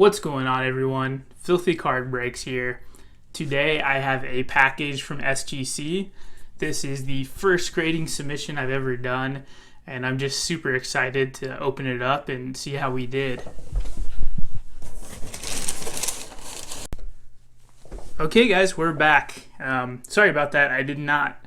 What's going on, everyone? Filthy Card Breaks here. Today I have a package from SGC. This is the first grading submission I've ever done, and I'm just super excited to open it up and see how we did. Okay guys, we're back. Sorry about that. I did not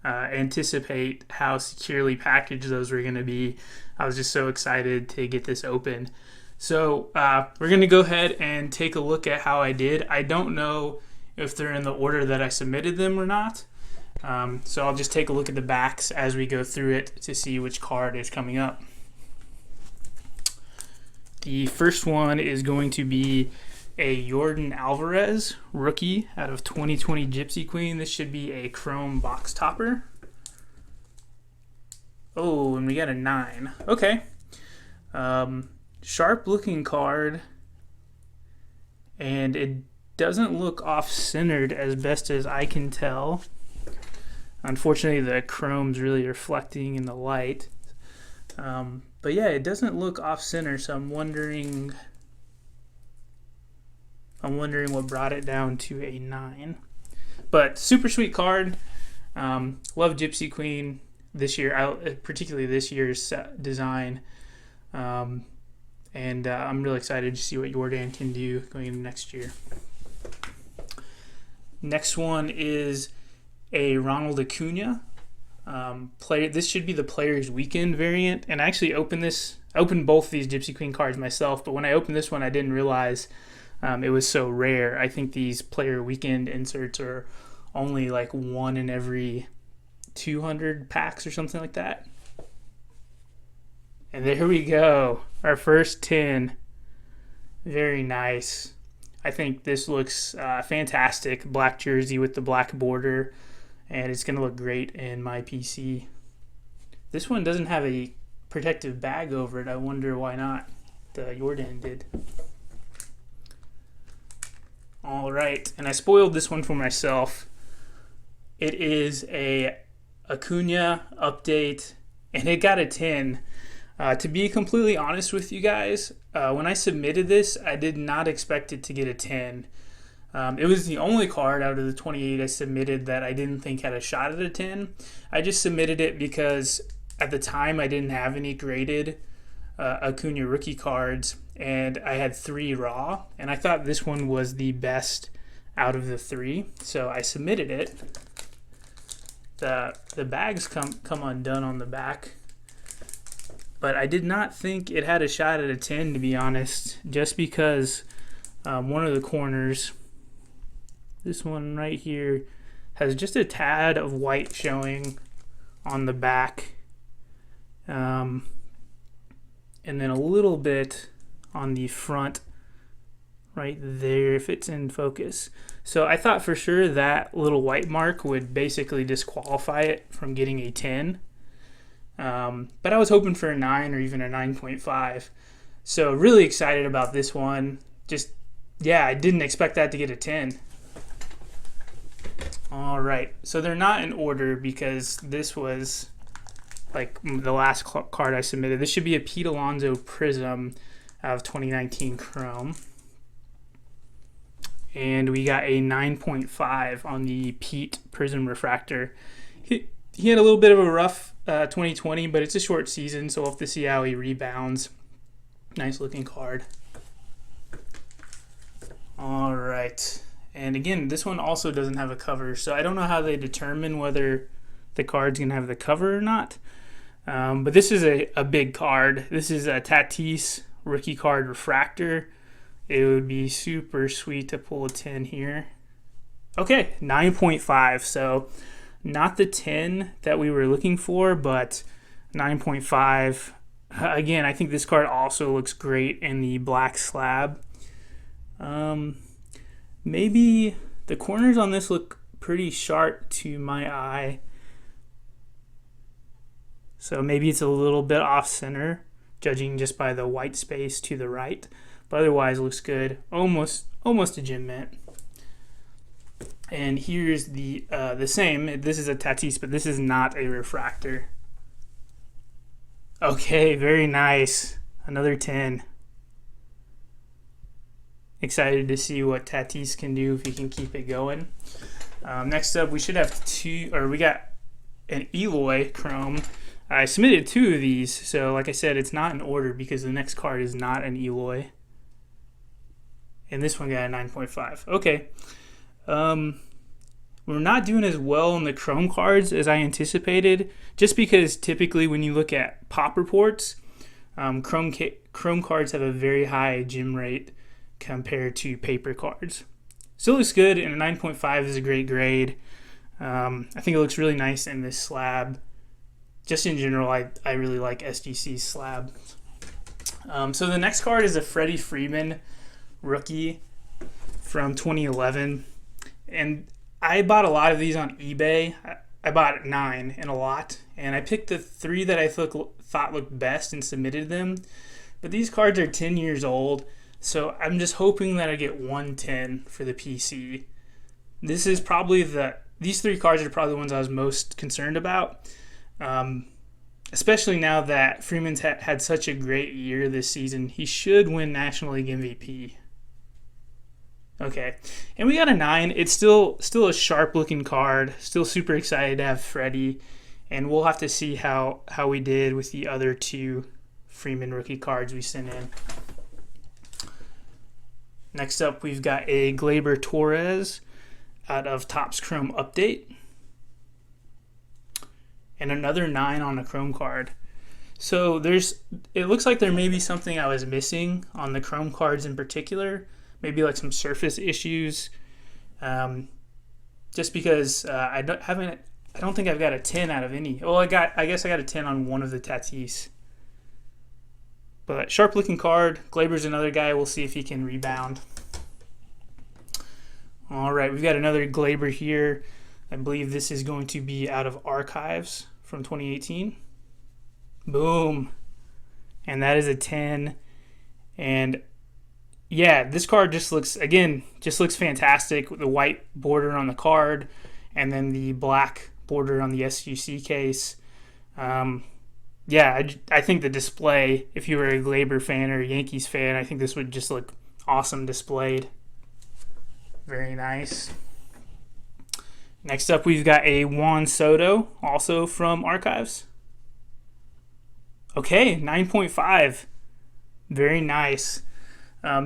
anticipate how securely packaged those were going to be. I was just so excited to get this open. So we're going to go ahead and take a look at how I did. I don't know if they're in the order that I submitted them or not. So I'll just take a look at the backs as we go through it to see which card is coming up. The first one is going to be a Jordan Alvarez rookie out of 2020 Gypsy Queen. This should be a chrome box topper. Oh, and we got a 9. Okay. Sharp looking card, and it doesn't look off-centered as best as I can tell. Unfortunately, the chrome's really reflecting in the light. But yeah, it doesn't look off-center, so I'm wondering what brought it down to a 9. But super sweet card. Love Gypsy Queen this year, particularly this year's design. And I'm really excited to see what Jordan can do going into next year. Next one is a Ronald Acuna. This should be the Players Weekend variant. And I actually opened both these Gypsy Queen cards myself, but when I opened this one, I didn't realize it was so rare. I think these Player Weekend inserts are only like 1 in every 200 packs or something like that. And there we go, our first 10. Very nice. I think this looks fantastic. Black jersey with the black border, and it's going to look great in my PC. This one doesn't have a protective bag over it. I wonder why not. The Jordan did. All right, and I spoiled this one for myself. It is a Acuna update, and it got a 10. To be completely honest with you guys, when I submitted this, I did not expect it to get a 10. It was the only card out of the 28 I submitted that I didn't think had a shot at a 10. I just submitted it because at the time I didn't have any graded Acuna rookie cards, and I had 3 raw, and I thought this one was the best out of the 3, so I submitted it. The bags come undone on the back. But I did not think it had a shot at a 10, to be honest, just because one of the corners, this one right here, has just a tad of white showing on the back, and then a little bit on the front right there, if it's in focus. So I thought for sure that little white mark would basically disqualify it from getting a 10. But I was hoping for a 9 or even a 9.5. So really excited about this one. I didn't expect that to get a 10. All right, so they're not in order because this was like the last card I submitted. This should be a Pete Alonso Prism out of 2019 Chrome. And we got a 9.5 on the Pete Prism Refractor. He had a little bit of a rough 2020, but it's a short season, so we'll have to see how he rebounds. Nice looking card. All right, and again, this one also doesn't have a cover, so I don't know how they determine whether the card's gonna have the cover or not. But this is a big card. This is a Tatis rookie card refractor. It would be super sweet to pull a 10 here. Okay, 9.5. So not the 10 that we were looking for, but 9.5. Again, I think this card also looks great in the black slab. Maybe the corners on this look pretty sharp to my eye. So maybe it's a little bit off center, judging just by the white space to the right. But otherwise, it looks good. Almost a gem mint. And here's the same. This is a Tatis, but this is not a refractor. Okay, very nice. Another 10. Excited to see what Tatis can do if he can keep it going. Next up, we should have we got an Eloy Chrome. I submitted 2 of these, so like I said, it's not in order because the next card is not an Eloy. And this one got a 9.5. Okay. We're not doing as well in the Chrome cards as I anticipated, just because typically when you look at pop reports, Chrome cards have a very high gem rate compared to paper cards. Still looks good, and a 9.5 is a great grade. I think it looks really nice in this slab. Just in general, I really like SGC's slab. So the next card is a Freddie Freeman rookie from 2011. And I bought a lot of these on eBay. I bought 9 in a lot. And I picked the 3 that I thought looked best and submitted them. But these cards are 10 years old. So I'm just hoping that I get 110 for the PC. This is probably these 3 cards are probably the ones I was most concerned about. Especially now that Freeman's had such a great year this season. He should win National League MVP. Okay, and we got a 9. It's still a sharp looking card. Still super excited to have Freddie, and we'll have to see how we did with the other 2 Freeman rookie cards we sent in. Next up, we've got a Gleyber Torres out of Topps Chrome Update. And another 9 on a Chrome card. So it looks like there may be something I was missing on the Chrome cards in particular. Maybe like some surface issues. Just because I don't think I've got a 10 out of any. Well, I guess I got a 10 on one of the Tatis. But sharp looking card. Gleyber's another guy. We'll see if he can rebound. All right, we've got another Gleyber here. I believe this is going to be out of Archives from 2018. Boom. And that is a 10. And yeah, this card just looks fantastic with the white border on the card and then the black border on the SGC case. Yeah, I think the display, if you were a Gleyber fan or a Yankees fan, I think this would just look awesome displayed. Very nice. Next up, we've got a Juan Soto, also from Archives. Okay, 9.5. Very nice.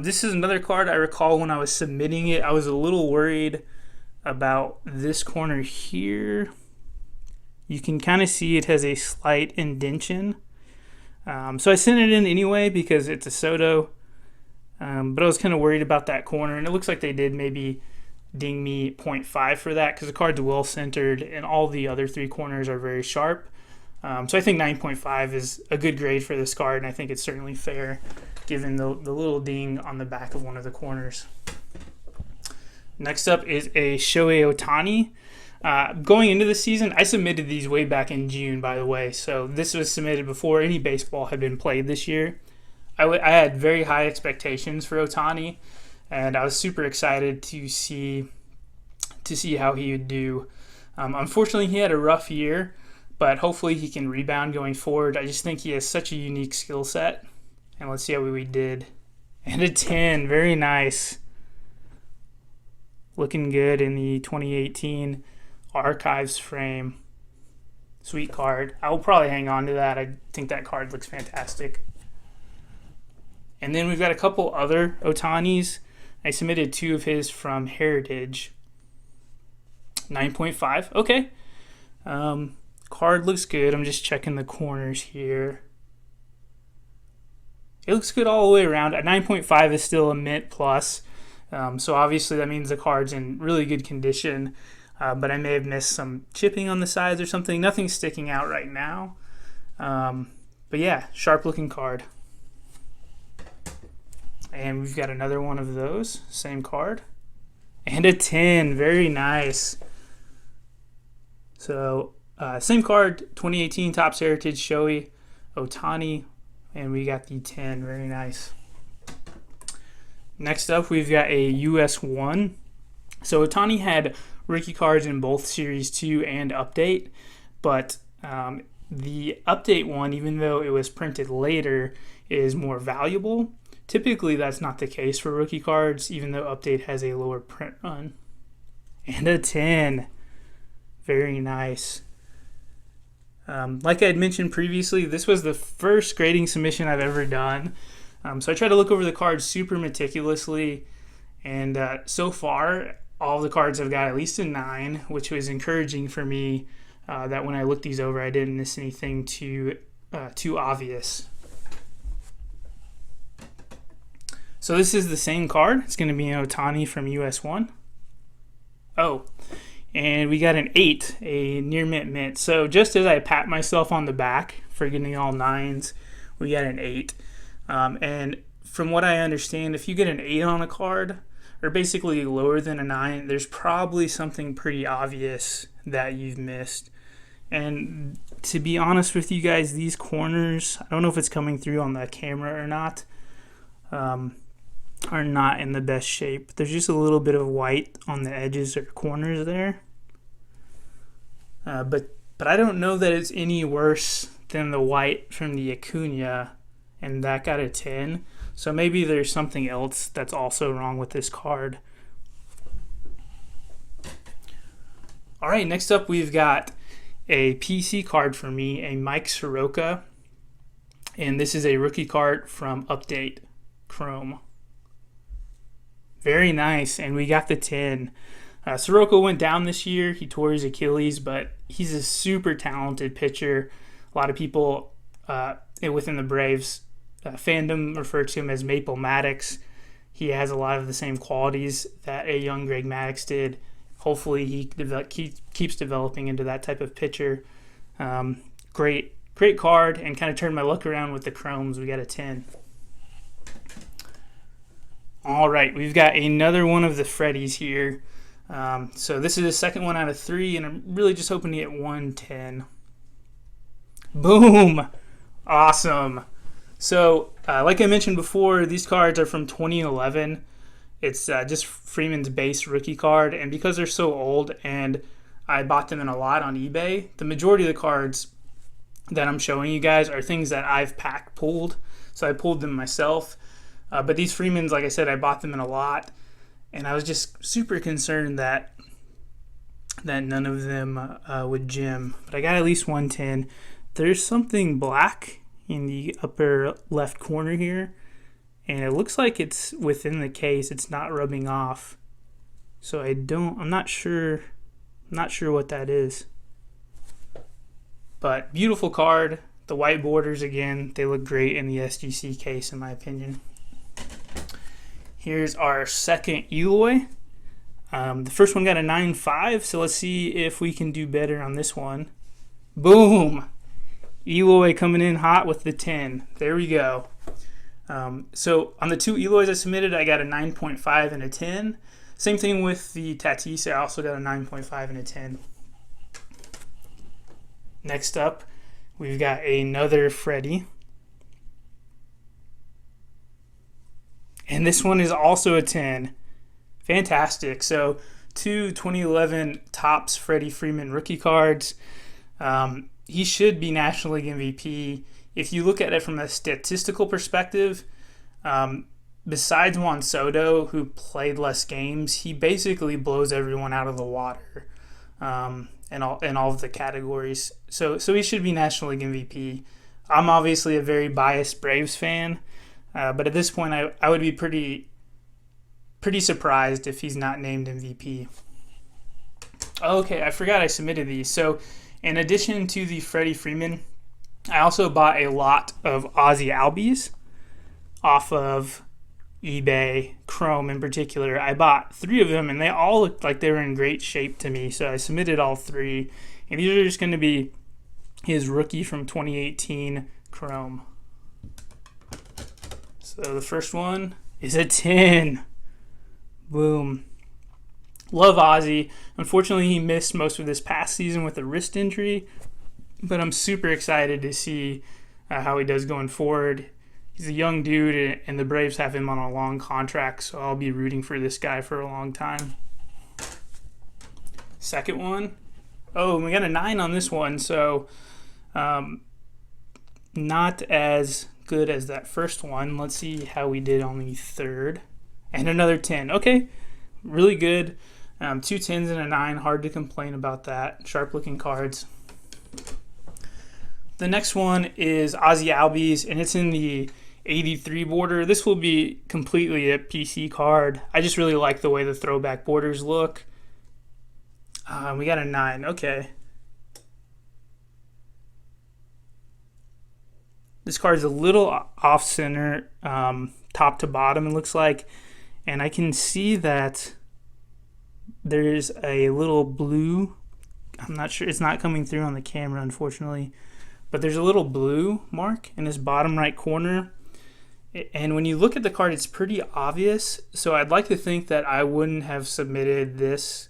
This is another card I recall when I was submitting it. I was a little worried about this corner here. You can kind of see it has a slight indentation. So I sent it in anyway because it's a Soto. But I was kind of worried about that corner. And it looks like they did maybe ding me 0.5 for that because the card's well centered and all the other 3 corners are very sharp. So I think 9.5 is a good grade for this card, and I think it's certainly fair given the little ding on the back of one of the corners. Next up is a Shohei Ohtani. Going into the season, I submitted these way back in June, by the way, so this was submitted before any baseball had been played this year. I had very high expectations for Ohtani, and I was super excited to see how he would do. Unfortunately, he had a rough year, but hopefully he can rebound going forward. I just think he has such a unique skill set, and let's see how we did. And a 10, very nice. Looking good in the 2018 Archives frame. Sweet card. I will probably hang on to that. I think that card looks fantastic. And then we've got a couple other Ohtanis. I submitted 2 of his from Heritage. 9.5. Okay. Card looks good. I'm just checking the corners here. It looks good all the way around. A 9.5 is still a mint plus. So obviously that means the card's in really good condition. But I may have missed some chipping on the sides or something. Nothing's sticking out right now. But yeah, sharp looking card. And we've got another one of those, same card. And a 10, very nice. So, same card, 2018 Topps Heritage Shohei Ohtani. And we got the 10, very nice. Next up, we've got a US 1. So, Ohtani had rookie cards in both Series 2 and Update. But the Update one, even though it was printed later, is more valuable. Typically, that's not the case for rookie cards, even though Update has a lower print run. And a 10. Very nice. Like I had mentioned previously, this was the first grading submission I've ever done. So I tried to look over the cards super meticulously, and so far, all the cards have got at least a 9, which was encouraging for me, that when I looked these over, I didn't miss anything too obvious. So this is the same card. It's going to be an Ohtani from US1. Oh, and we got an 8, a near mint. So just as I pat myself on the back for getting all 9s, we got an 8. And from what I understand, if you get an 8 on a card, or basically lower than a 9, there's probably something pretty obvious that you've missed. And to be honest with you guys, these corners, I don't know if it's coming through on the camera or not, are not in the best shape. There's just a little bit of white on the edges or corners there. But I don't know that it's any worse than the white from the Acuna, and that got a 10. So maybe there's something else that's also wrong with this card. All right, next up we've got a PC card for me, a Mike Soroka. And this is a rookie card from Update Chrome. Very nice, and we got the 10. Soroka went down this year. He tore his Achilles, but he's a super talented pitcher. A lot of people within the Braves fandom refer to him as Maple Maddox. He has a lot of the same qualities that a young Greg Maddux did. Hopefully he keeps developing into that type of pitcher. Great card, and kind of turned my luck around with the Chromes. We got a 10. All right, we've got another one of the Freddies here. So this is the second one out of 3, and I'm really just hoping to get 110. Boom! Awesome. So, like I mentioned before, these cards are from 2011. It's just Freeman's base rookie card, and because they're so old and I bought them in a lot on eBay, the majority of the cards that I'm showing you guys are things that I've pulled. So I pulled them myself. But these Freemans, like I said, I bought them in a lot, and I was just super concerned that none of them would gem. But I got at least 110. There's something black in the upper left corner here, and it looks like it's within the case. It's not rubbing off, so I'm not sure what that is. But beautiful card. The white borders again, they look great in the SGC case in my opinion. Here's our second Eloy. The first one got a 9.5, so let's see if we can do better on this one. Boom! Eloy coming in hot with the 10. There we go. So on the 2 Eloys I submitted, I got a 9.5 and a 10. Same thing with the Tatis. I also got a 9.5 and a 10. Next up, we've got another Freddie. And this one is also a 10. Fantastic. So 2 2011 Topps Freddie Freeman rookie cards. He should be National League MVP. If you look at it from a statistical perspective, besides Juan Soto, who played less games, he basically blows everyone out of the water in all of the categories. So he should be National League MVP. I'm obviously a very biased Braves fan, but at this point I would be pretty surprised if he's not named MVP. Okay, I forgot I submitted these. So in addition to the Freddie Freeman, I also bought a lot of Ozzy Albies off of eBay, Chrome in particular. I bought 3 of them, and they all looked like they were in great shape to me, so I submitted all 3. And these are just going to be his rookie from 2018 Chrome. So the first one is a 10. Boom. Love Ozzy. Unfortunately, he missed most of this past season with a wrist injury, but I'm super excited to see how he does going forward. He's a young dude, and the Braves have him on a long contract, so I'll be rooting for this guy for a long time. Second one. Oh, we got a 9 on this one, so not as good as that first one. Let's see how we did on the third. And another 10. Okay, really good. 2 10s and a 9. Hard to complain about that. Sharp looking cards. The next one is Ozzy Albies, and it's in the 83 border. This will be completely a PC card. I just really like the way the throwback borders look. We got a 9. Okay. This card is a little off center, top to bottom, it looks like. And I can see that there's a little blue. I'm not sure. It's not coming through on the camera, unfortunately. But there's a little blue mark in this bottom right corner. And when you look at the card, it's pretty obvious. So I'd like to think that I wouldn't have submitted this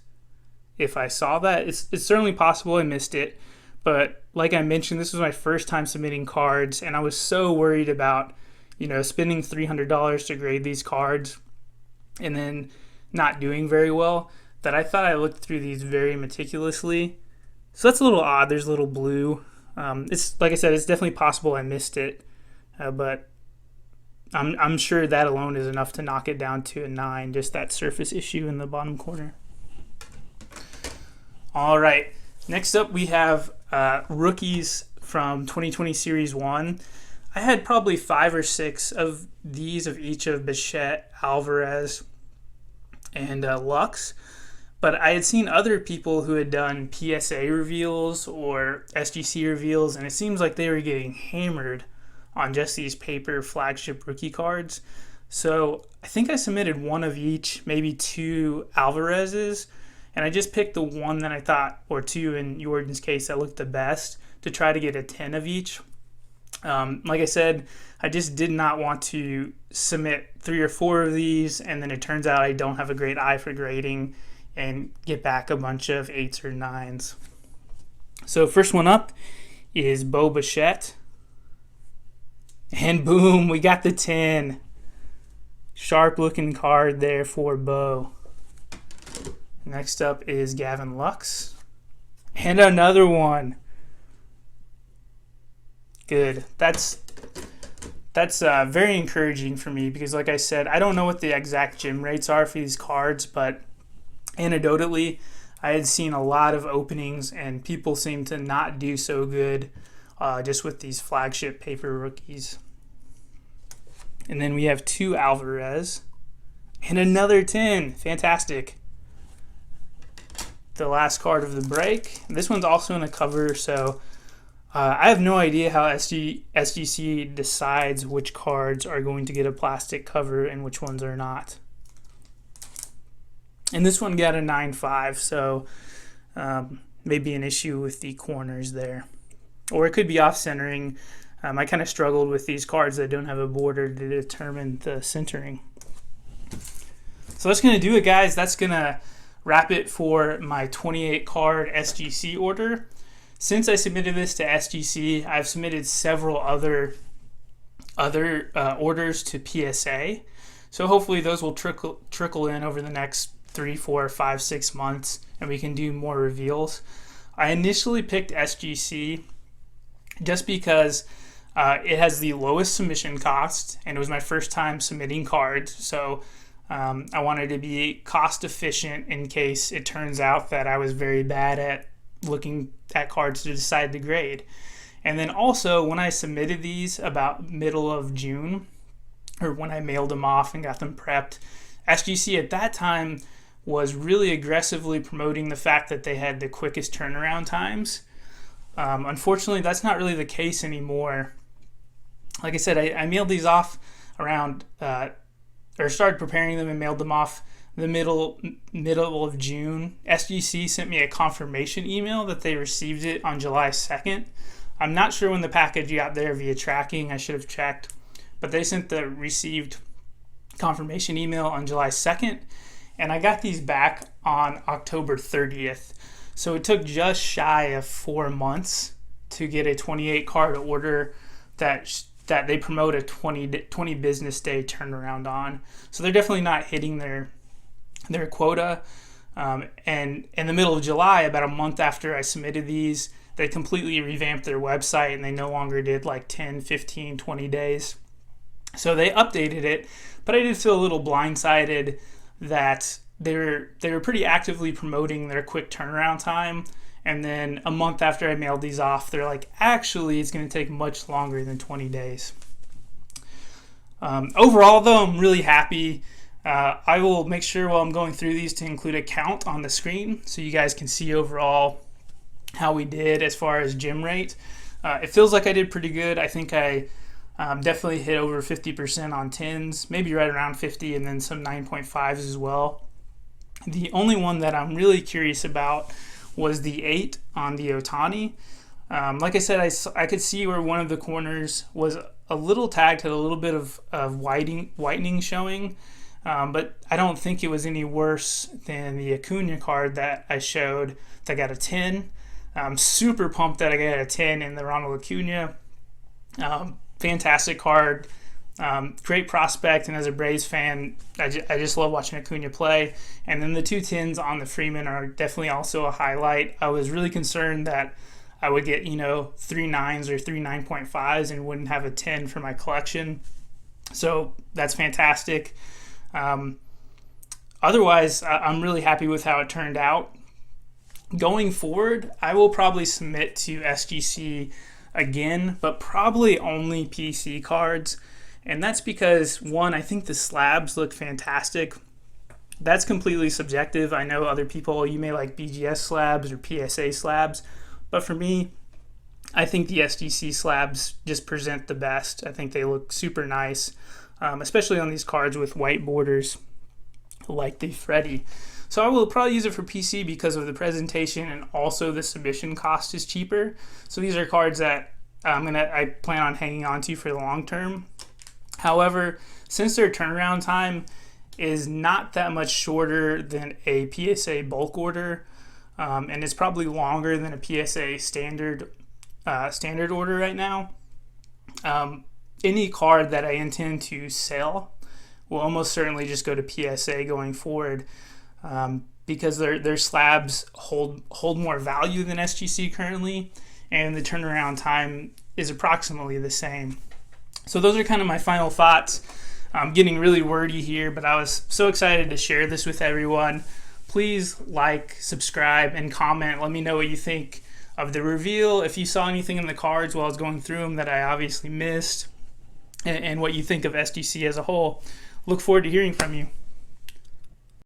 if I saw that. It's certainly possible I missed it. But like I mentioned, this was my first time submitting cards. And I was so worried about, spending $300 to grade these cards and then not doing very well, that I thought I looked through these very meticulously. So that's a little odd. There's a little blue. It's like I said, it's definitely possible I missed it, but I'm sure that alone is enough to knock it down to a 9, just that surface issue in the bottom corner. All right, next up we have rookies from 2020 Series 1. I had probably 5 or 6 of these of each of Bichette, Alvarez, and Lux. But I had seen other people who had done PSA reveals or SGC reveals, and it seems like they were getting hammered on just these paper flagship rookie cards. So I think I submitted 1 of each, maybe 2 Alvarez's, and I just picked the one that I thought, or 2 in Jordan's case, that looked the best to try to get a 10 of each. Like I said, I just did not want to submit 3 or 4 of these, and then it turns out I don't have a great eye for grading and get back a bunch of 8s or 9s. So first one up is Bo Bichette. And boom, we got the 10. Sharp looking card there for Bo. Next up is Gavin Lux. And another one. Good. That's very encouraging for me because, like I said, I don't know what the exact gem rates are for these cards, but anecdotally, I had seen a lot of openings and people seem to not do so good just with these flagship paper rookies. And then we have 2 Alvarez and another 10. Fantastic. The last card of the break. This one's also in a cover, so I have no idea how SGC decides which cards are going to get a plastic cover and which ones are not. And this one got a 9.5, so maybe an issue with the corners there. Or it could be off-centering. I kind of struggled with these cards that don't have a border to determine the centering. So that's going to do it, guys. That's going to wrap it for my 28 card SGC order. Since I submitted this to SGC, I've submitted several other orders to PSA. So hopefully those will trickle in over the next 3, 4, 5, 6 months, and we can do more reveals. I initially picked SGC just because it has the lowest submission cost, and it was my first time submitting cards, so I wanted to be cost efficient in case it turns out that I was very bad at looking at cards to decide the grade. And then also, when I submitted these about middle of June, or when I mailed them off and got them prepped, SGC at that time was really aggressively promoting the fact that they had the quickest turnaround times. Unfortunately, that's not really the case anymore. Like I said, I mailed these off around, or started preparing them and mailed them off the middle of June. SGC sent me a confirmation email that they received it on July 2nd. I'm not sure when the package got there via tracking. I should have checked. But they sent the received confirmation email on July 2nd. And I got these back on October 30th. So it took just shy of 4 months to get a 28 card order that they promote a 20 business day turnaround on. So they're definitely not hitting their quota. And in the middle of July, about a month after I submitted these, they completely revamped their website and they no longer did like 10, 15, 20 days. So they updated it, but I did feel a little blindsided that they were pretty actively promoting their quick turnaround time. And then a month after I mailed these off, they're like, actually, it's going to take much longer than 20 days. Overall, though, I'm really happy. I will make sure while I'm going through these to include a count on the screen so you guys can see overall how we did as far as gem rate. It feels like I did pretty good. I think I definitely hit over 50% on 10s, maybe right around 50, and then some 9.5s as well. The only one that I'm really curious about was the 8 on the Otani. Like I said, I could see where one of the corners was a little tagged, had a little bit of whitening showing, but I don't think it was any worse than the Acuna card that I showed that got a 10. I'm super pumped that I got a 10 in the Ronald Acuna. Fantastic card. Great prospect, and as a Braves fan, I just love watching Acuna play. And then the 2 10s on the Freeman are definitely also a highlight. I was really concerned that I would get 3 9s or 3 9.5s and wouldn't have a 10 for my collection. So that's fantastic. Otherwise, I'm really happy with how it turned out. Going forward, I will probably submit to SGC again, but probably only PC cards. And that's because, one, I think the slabs look fantastic. That's completely subjective. I know other people, you may like BGS slabs or PSA slabs, but for me, I think the SGC slabs just present the best. I think they look super nice, especially on these cards with white borders like the Freddy. So I will probably use it for PC because of the presentation, and also the submission cost is cheaper. So these are cards that I plan on hanging on to for the long term. However, since their turnaround time is not that much shorter than a PSA bulk order, and it's probably longer than a PSA standard order right now, any card that I intend to sell will almost certainly just go to PSA going forward, because their slabs hold more value than SGC currently, and the turnaround time is approximately the same. So those are kind of my final thoughts. I'm getting really wordy here, but I was so excited to share this with everyone. Please like, subscribe, and comment. Let me know what you think of the reveal, if you saw anything in the cards while I was going through them that I obviously missed, and what you think of SGC as a whole. Look forward to hearing from you.